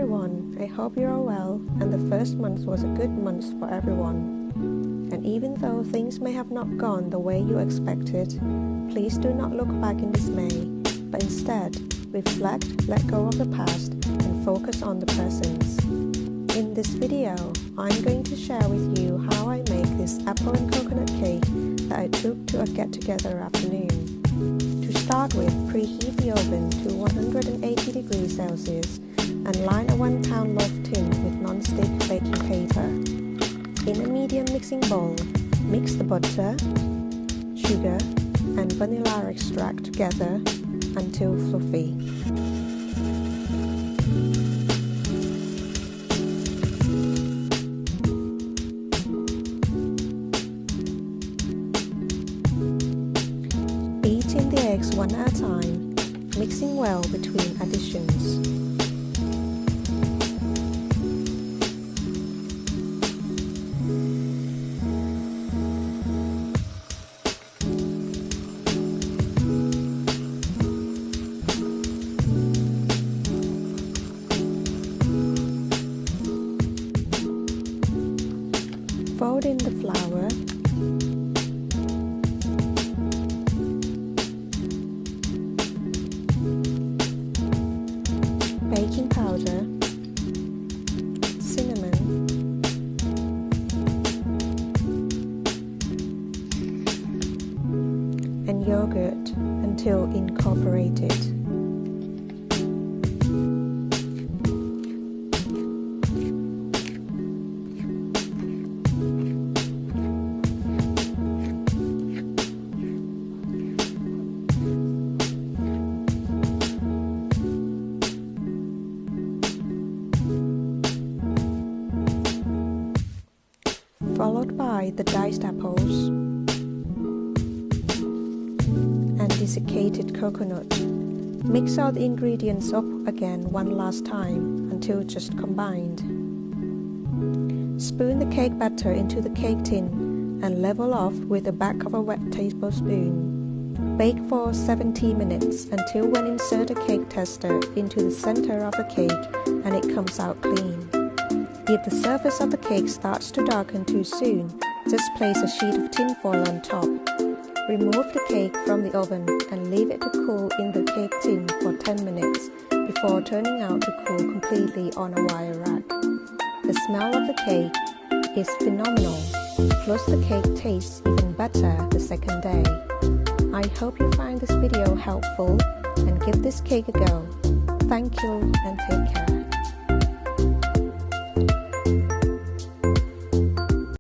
everyone, I hope you're all well and the first month was a good month for everyone. And even though things may have not gone the way you expected, please do not look back in dismay, but instead reflect, let go of the past and focus on the present. In this video, I'm going to share with you how I make this apple and coconut cake that I took to a get-together afternoon. To start with, preheat the oven to 180 degrees Celsius and line a 1 pound loaf tin with non-stick baking paper. In a medium mixing bowl, mix the butter, sugar and vanilla extract together until fluffy. Beat in the eggs one at a time, mixing well between additions. Fold in the flour, baking powder, cinnamon, and yogurt until incorporated. Followed by the diced apples and desiccated coconut. Mix all the ingredients up again one last time until just combined. Spoon the cake batter into the cake tin and level off with the back of a wet tablespoon. Bake for 70 minutes until when insert a cake tester into the center of the cake and it comes out clean. If the surface of the cake starts to darken too soon, just place a sheet of tin foil on top. Remove the cake from the oven and leave it to cool in the cake tin for 10 minutes before turning out to cool completely on a wire rack. The smell of the cake is phenomenal, plus the cake tastes even better the second day. I hope you find this video helpful and give this cake a go. Thank you and take care.